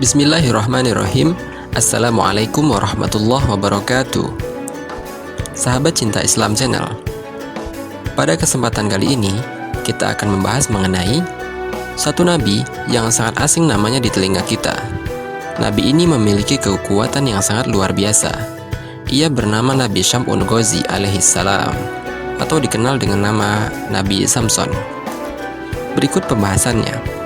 Bismillahirrahmanirrahim. Assalamualaikum warahmatullahi wabarakatuh. Sahabat Cinta Islam Channel, pada kesempatan kali ini kita akan membahas mengenai satu nabi yang sangat asing namanya di telinga kita. Nabi ini memiliki kekuatan yang sangat luar biasa. Ia bernama Nabi Syam'un Ghazi alaihissalam, atau dikenal dengan nama Nabi Samson. Berikut pembahasannya.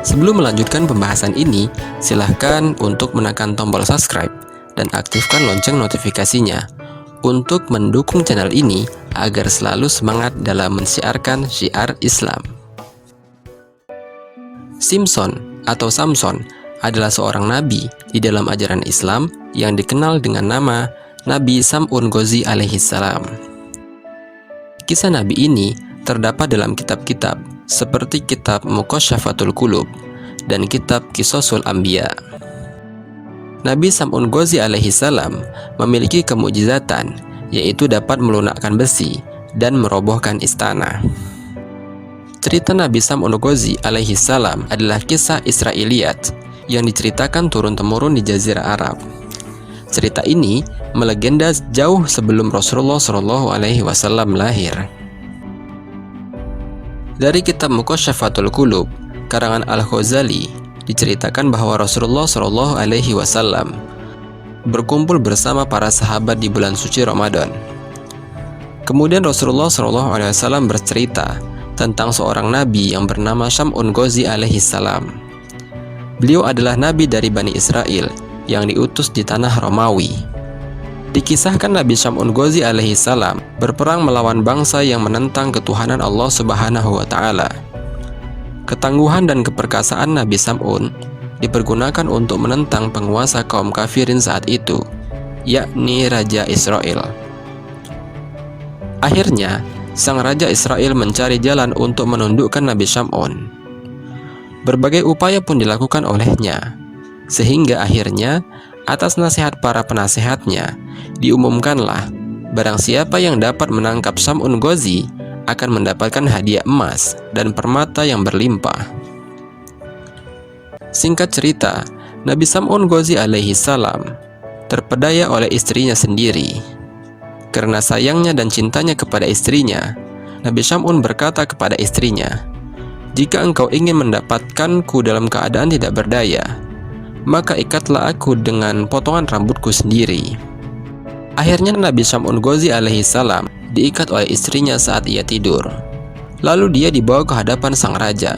Sebelum melanjutkan pembahasan ini, silahkan untuk menekan tombol subscribe dan aktifkan lonceng notifikasinya untuk mendukung channel ini agar selalu semangat dalam mensiarkan syiar Islam. Simson atau Samson adalah seorang nabi di dalam ajaran Islam yang dikenal dengan nama Nabi Syam'un Ghazi alaihissalam. Kisah nabi ini terdapat dalam kitab-kitab seperti kitab Muqasyyafatul Qulub dan kitab Qisasul Anbiya. Nabi Syam'un Ghazi alaihissalam memiliki kemukjizatan, yaitu dapat melunakkan besi dan merobohkan istana. Cerita Nabi Syam'un Ghazi alaihissalam adalah kisah Israiliyat yang diceritakan turun-temurun di Jazirah Arab. Cerita ini melegenda jauh sebelum Rasulullah SAW lahir. Dari kitab Muqasyyafatul Qulub karangan Al-Ghazali diceritakan bahwa Rasulullah SAW berkumpul bersama para sahabat di bulan suci Ramadan. Kemudian Rasulullah SAW bercerita tentang seorang nabi yang bernama Syam'un Ghazi alaihissalam. Beliau adalah nabi dari Bani Israel yang diutus di tanah Romawi. Dikisahkan Nabi Syam'un Ghazi alaihissalam berperang melawan bangsa yang menentang ketuhanan Allah Subhanahu wa Ta'ala. Ketangguhan dan keperkasaan Nabi Syam'un dipergunakan untuk menentang penguasa kaum kafirin saat itu, yakni Raja Israel. Akhirnya, sang Raja Israel mencari jalan untuk menundukkan Nabi Syam'un. Berbagai upaya pun dilakukan olehnya, sehingga akhirnya atas nasihat para penasehatnya, diumumkanlah barang siapa yang dapat menangkap Syam'un Ghazi akan mendapatkan hadiah emas dan permata yang berlimpah. Singkat cerita, Nabi Syam'un Ghazi alaihissalam terpedaya oleh istrinya sendiri. Karena sayangnya dan cintanya kepada istrinya, Nabi Syam'un berkata kepada istrinya, "Jika engkau ingin mendapatkanku dalam keadaan tidak berdaya, maka ikatlah aku dengan potongan rambutku sendiri." Akhirnya Nabi Syam'un Ghazi alaihissalam diikat oleh istrinya saat ia tidur. Lalu dia dibawa ke hadapan sang raja.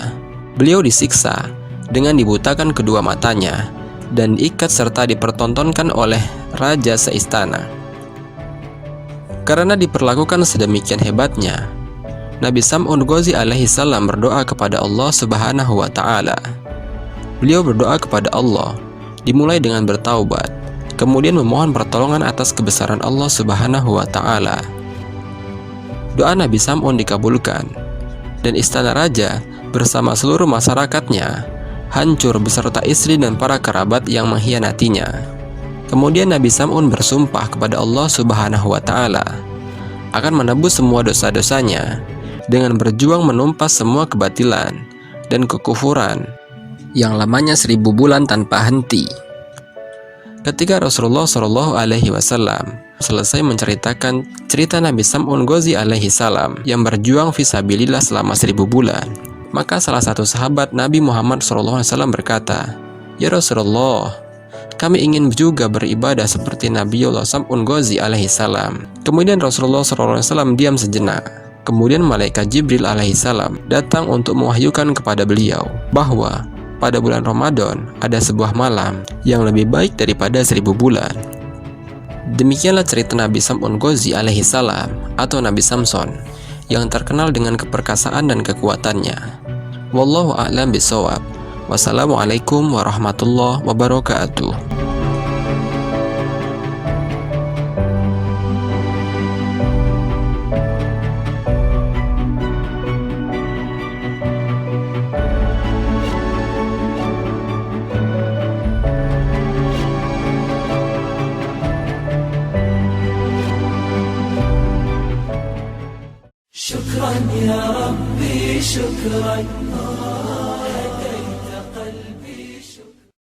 Beliau disiksa dengan dibutakan kedua matanya dan diikat serta dipertontonkan oleh raja seistana. Karena diperlakukan sedemikian hebatnya, Nabi Syam'un Ghazi alaihissalam berdoa kepada Allah Subhanahu wa Ta'ala. Beliau berdoa kepada Allah, dimulai dengan bertaubat, kemudian memohon pertolongan atas kebesaran Allah Subhanahu wa Ta'ala. Doa Nabi Syam'un dikabulkan, dan istana raja bersama seluruh masyarakatnya hancur beserta istri dan para kerabat yang mengkhianatinya. Kemudian Nabi Syam'un bersumpah kepada Allah Subhanahu wa Ta'ala akan menebus semua dosa-dosanya dengan berjuang menumpas semua kebatilan dan kekufuran yang lamanya 1000 bulan tanpa henti. Ketika Rasulullah SAW selesai menceritakan cerita Nabi Syam'un Ghazi alaihissalam yang berjuang fisabilillah selama 1000 bulan, maka salah satu sahabat Nabi Muhammad SAW berkata, "Ya Rasulullah, kami ingin juga beribadah seperti Nabiullah Syam'un Ghazi alaihissalam." Kemudian Rasulullah SAW diam sejenak. Kemudian malaikat Jibril alaihissalam datang untuk mewahyukan kepada beliau bahwa pada bulan Ramadan ada sebuah malam yang lebih baik daripada 1000 bulan. Demikianlah cerita Nabi Syam'un Ghazi alaihissalam atau Nabi Samson yang terkenal dengan keperkasaan dan kekuatannya. Wallahu a'lam bishawab. Wassalamualaikum warahmatullahi wabarakatuh. شكرا يا ربي شكرا